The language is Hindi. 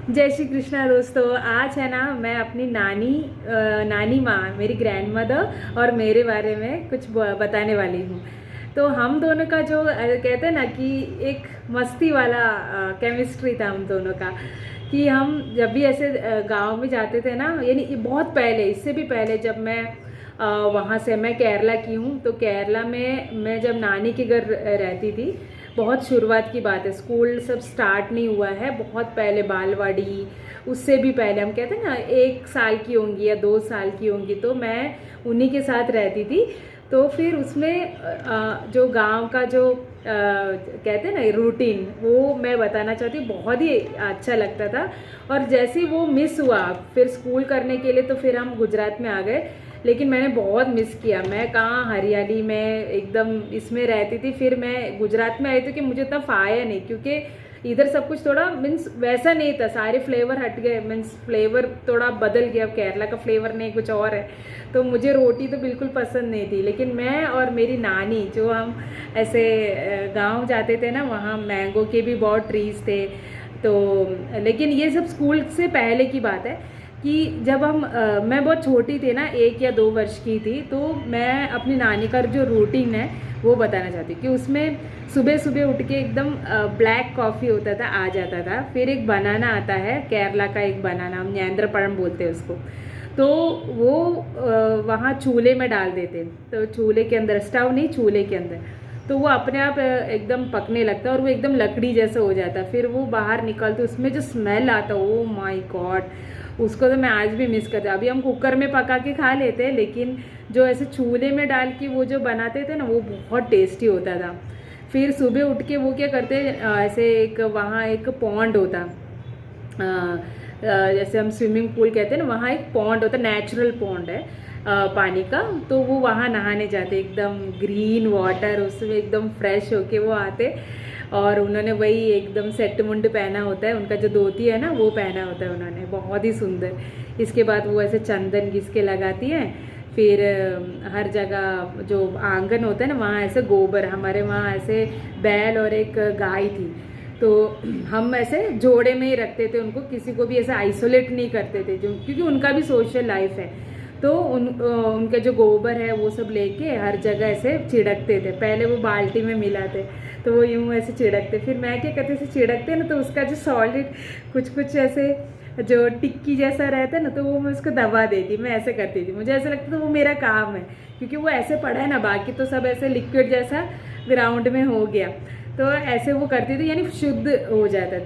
जय श्री कृष्णा दोस्तों। आज है ना, मैं अपनी नानी माँ, मेरी ग्रैंड मदर और मेरे बारे में कुछ बताने वाली हूँ। तो हम दोनों का जो कहते हैं ना कि एक मस्ती वाला केमिस्ट्री था हम दोनों का। कि हम जब भी ऐसे गांव में जाते थे ना, यानी बहुत पहले, इससे भी पहले, जब मैं वहाँ से, मैं केरला की हूँ, तो केरला में मैं जब नानी के घर रहती थी, बहुत शुरुआत की बात है, स्कूल सब स्टार्ट नहीं हुआ है, बहुत पहले बालवाड़ी, उससे भी पहले, हम कहते हैं ना 1 साल की होंगी या 2 साल की होंगी, तो मैं उन्हीं के साथ रहती थी। तो फिर उसमें जो गांव का जो कहते हैं ना रूटीन, वो मैं बताना चाहती हूँ, बहुत ही अच्छा लगता था। और जैसे ही वो मिस हुआ फिर स्कूल करने के लिए, तो फिर हम गुजरात में आ गए। लेकिन मैंने बहुत मिस किया, मैं कहाँ हरियाली में एकदम इसमें रहती थी, फिर मैं गुजरात में आई थी कि मुझे इतना फाया नहीं, क्योंकि इधर सब कुछ थोड़ा मीन्स वैसा नहीं था, सारे फ्लेवर हट गए, मीन्स फ्लेवर थोड़ा बदल गया, अब केरला का फ्लेवर नहीं कुछ और है। तो मुझे रोटी तो बिल्कुल पसंद नहीं थी, लेकिन मैं और मेरी नानी, जो हम ऐसे गांव जाते थे ना, वहाँ मैंगो के भी बहुत ट्रीज थे। तो लेकिन ये सब स्कूल से पहले की बात है कि जब मैं बहुत छोटी थी ना, 1 या 2 वर्ष की थी, तो मैं अपनी नानी का जो रूटीन है वो बताना चाहती हूँ। कि उसमें सुबह सुबह उठ के एकदम ब्लैक कॉफ़ी होता था, आ जाता था, फिर एक बनाना आता है, केरला का एक बनाना, हम न्याद्रपഴം बोलते हैं उसको। तो वो वहाँ चूल्हे में डाल देते, तो चूल्हे के अंदर, स्टव नहीं, चूल्हे के अंदर, तो वो अपने आप एकदम पकने लगता है और वो एकदम लकड़ी जैसा हो जाता है। फिर वो बाहर निकलते, उसमें जो स्मेल आता है, ओ माय गॉड, उसको तो मैं आज भी मिस करती हूँ। अभी हम कुकर में पका के खा लेते हैं, लेकिन जो ऐसे चूल्हे में डाल के वो जो बनाते थे ना, वो बहुत टेस्टी होता था। फिर सुबह उठ के वो क्या करते, ऐसे एक वहाँ एक पॉन्ड होता, जैसे हम स्विमिंग पूल कहते हैं ना, वहाँ एक पॉन्ड होता, नेचुरल पॉन्ड है पानी का, तो वो वहाँ नहाने जाते, एकदम ग्रीन वाटर, उसमें एकदम फ्रेश होके वो आते। और उन्होंने वही एकदम सेट मुंड पहना होता है, उनका जो धोती है ना वो पहना होता है उन्होंने, बहुत ही सुंदर। इसके बाद वो ऐसे चंदन घिस के लगाती हैं। फिर हर जगह जो आंगन होता है ना, वहाँ ऐसे गोबर, हमारे वहाँ ऐसे बैल और एक गाय थी, तो हम ऐसे जोड़े में ही रखते थे उनको, किसी को भी ऐसे आइसोलेट नहीं करते थे, जो क्योंकि उनका भी सोशल लाइफ है। तो उनके जो गोबर है वो सब लेके हर जगह ऐसे छिड़कते थे। पहले वो बाल्टी में मिलाते, तो वो यूँ ऐसे छिड़कते, फिर मैं क्या करती थी, छिड़कते ना, तो उसका जो सॉलिड कुछ कुछ ऐसे जो टिक्की जैसा रहता है ना, तो वो मैं उसको दबा देती, मैं ऐसे करती थी, मुझे ऐसा लगता था वो मेरा काम है, क्योंकि वो ऐसे पड़ा है ना, बाकी तो सब ऐसे लिक्विड जैसा ग्राउंड में हो गया, तो ऐसे वो करती थी, यानी शुद्ध हो जाता था।